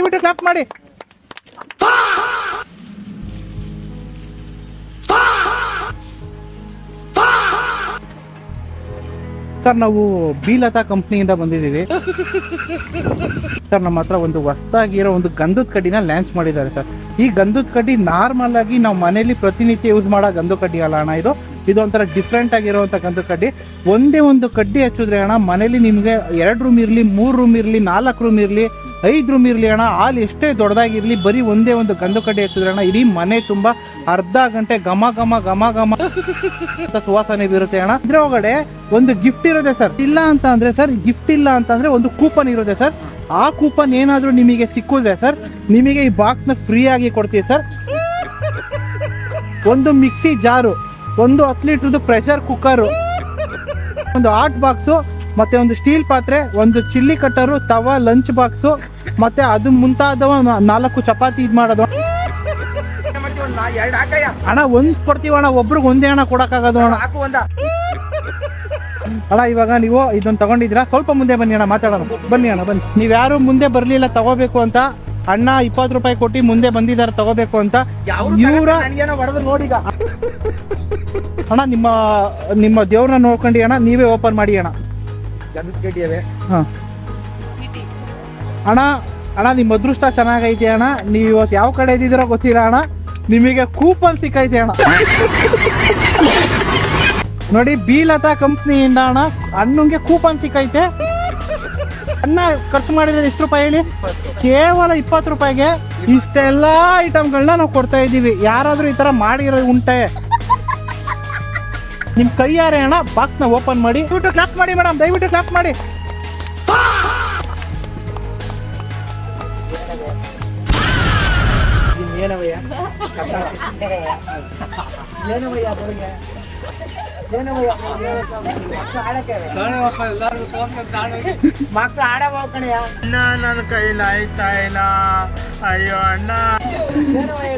ದಯವಿಟ್ಟು ಕ್ಲಾಪ್ ಮಾಡಿ. ಸರ್ ನಾವು ಬೀಲತಾ ಕಂಪ್ನಿಯಿಂದ ಬಂದಿದ್ದೀವಿ ಸರ್. ನಮ್ಮ ಹತ್ರ ಒಂದು ಹೊಸದಾಗಿರೋ ಒಂದು ಗಂಧದ ಕಡ್ಡಿನ ಲಾಂಚ್ ಮಾಡಿದ್ದಾರೆ ಸರ್. ಈ ಗಂಧದ ಕಡ್ಡಿ ನಾರ್ಮಲ್ ಆಗಿ ನಾವು ಮನೇಲಿ ಪ್ರತಿನಿತ್ಯ ಯೂಸ್ ಮಾಡೋ ಗಂಧದ ಕಡ್ಡಿ ಅಲ್ಲ ಅಣ್ಣ. ಇದು ಒಂಥರ ಡಿಫ್ರೆಂಟ್ ಆಗಿರುವಂಥ ಗಂಧದ ಕಡ್ಡಿ. ಒಂದೇ ಒಂದು ಕಡ್ಡಿ ಹಚ್ಚಿದ್ರೆ ಅಣ್ಣ ಮನೇಲಿ ನಿಮಗೆ 2 ರೂಮ್ ಇರಲಿ, 3 ರೂಮ್ ಇರಲಿ, 4 ರೂಮ್ ಇರಲಿ, 5 ರೂಮ್ ಇರಲಿ ಅಣ್ಣ, ಹಾಲ್ ಎಷ್ಟೇ ದೊಡ್ಡದಾಗಿರ್ಲಿ, ಬರೀ ಒಂದೇ ಒಂದು ಗಂಧದ ಕಡ್ಡಿ ಹಚ್ಚಿದ್ರೆ ಅಣ್ಣ ಇಡೀ ಮನೆ ತುಂಬಾ ಅರ್ಧ ಗಂಟೆ ಘಮ ಘಮ ಘಮ ಘಮ ಸುವಾಸನೆ ಬೀರುತ್ತೆ ಅಣ್ಣ. ಇದ್ರ ಒಳಗಡೆ ಒಂದು ಗಿಫ್ಟ್ ಇರುತ್ತೆ ಸರ್. ಇಲ್ಲ ಅಂತ ಅಂದ್ರೆ ಸರ್, ಗಿಫ್ಟ್ ಇಲ್ಲ ಅಂತಂದ್ರೆ ಒಂದು ಕೂಪನ್ ಇರುತ್ತೆ ಸರ್. ಆ ಕೂಪನ್ ಏನಾದ್ರೂ ನಿಮಗೆ ಸಿಕ್ಕಿದ್ರೆ ಸರ್, ನಿಮಗೆ ಈ ಬಾಕ್ಸ್ ನ ಫ್ರೀ ಆಗಿ ಕೊಡ್ತೀವಿ ಸರ್. ಒಂದು ಮಿಕ್ಸಿ ಜಾರು, ಒಂದು 10 ಲೀಟರ್ದು ಪ್ರೆಷರ್ ಕುಕ್ಕರು, ಒಂದು ಹಾಟ್ ಬಾಕ್ಸು, ಮತ್ತೆ ಒಂದು ಸ್ಟೀಲ್ ಪಾತ್ರೆ, ಒಂದು ಚಿಲ್ಲಿ ಕಟ್ಟರು, ತವಾ, ಲಂಚ್ ಬಾಕ್ಸು, ಮತ್ತೆ ಅದು ಮುಂತಾದವ 4 ಚಪಾತಿ ಇದು ಮಾಡೋದು ಅಣ್ಣ. ಒಂದ್ ಕೊಡ್ತೀವಿ ಅಣ್ಣ, ಒಬ್ರಿಗೆ ಒಂದೇ ಅಣ್ಣ ಕೊಡಕ್ಕಾಗೋದು ಅಣ್ಣ. ಅಣ್ಣ ಇವಾಗ ನೀವು ಇದನ್ನ ತಗೊಂಡಿದ್ದೀರಾ, ಸ್ವಲ್ಪ ಮುಂದೆ ಬನ್ನಿ ಅಣ್ಣ, ಮಾತಾಡೋಣ. ಬನ್ನಿ ಅಣ್ಣ, ಬನ್ನಿ. ನೀವ್ಯಾರು ಮುಂದೆ ಬರ್ಲಿಲ್ಲ ತಗೋಬೇಕು ಅಂತ. ಅಣ್ಣ 20 ರೂಪಾಯಿ ಕೊಟ್ಟು ಮುಂದೆ ಬಂದಿದ್ದಾರೆ ತಗೋಬೇಕು ಅಂತ. ಇವ್ರ ನೋಡಿಗ ಅಣ್ಣ, ನಿಮ್ಮ ದೇವ್ರನ್ನ ನೋಡ್ಕೊಂಡು ಅಣ್ಣ ನೀವೇ ಓಪನ್ ಮಾಡಿ ಅಣ್ಣ. ಅಣ್ಣ ಅಣ್ಣ ನಿಮ್ಮ ಅದೃಷ್ಟ ಚೆನ್ನಾಗೈತೆ ಅಣ್ಣ. ನೀವು ಇವತ್ತು ಯಾವ ಕಡೆ ಇದ್ದಿದ್ದೀರೋ ಗೊತ್ತಿಲ್ಲ ಅಣ್ಣ, ನಿಮಗೆ ಕೂಪನ್ ಸಿಕ್ಕೈತೆ ಅಣ್ಣ. ನೋಡಿ, ಬೀಲತಾ ಕಂಪ್ನಿಯಿಂದ ಅಣ್ಣ ಅಣ್ಣಂಗೆ ಕೂಪನ್ ಸಿಕ್ಕೈತೆ. ಅಣ್ಣ ಖರ್ಚು ಮಾಡಿದ್ರೆ ಎಷ್ಟು ರೂಪಾಯಿ ಹೇಳಿ? ಕೇವಲ 20 ರೂಪಾಯಿಗೆ ಇಷ್ಟೆಲ್ಲ ಐಟಮ್ಗಳನ್ನ ನಾವು ಕೊಡ್ತಾ ಇದ್ದೀವಿ. ಯಾರಾದ್ರೂ ಈ ತರ ಮಾಡಿರೋ ಉಂಟೆ? ನಿಮ್ ಕೈಯಾರೆ ಅಣ್ಣ ಬಾಕ್ಸ್ ನ ಓಪನ್ ಮಾಡಿ. ದಯವಿಟ್ಟು ಕ್ಲಾಪ್ ಮಾಡಿ ಮೇಡಮ್, ದಯವಿಟ್ಟು ಕ್ಲಾಪ್ ಮಾಡಿ. ಮಕ್ಳು ಆಡ ಹೋಗ್ಕಣಯ್ಯ. ಅಣ್ಣ ನನ್ನ ಕೈಲಿ ಆಯ್ತಾ ಇಲ್ಲ, ಅಯ್ಯೋ ಅಣ್ಣ. ಏನವಯ್ಯ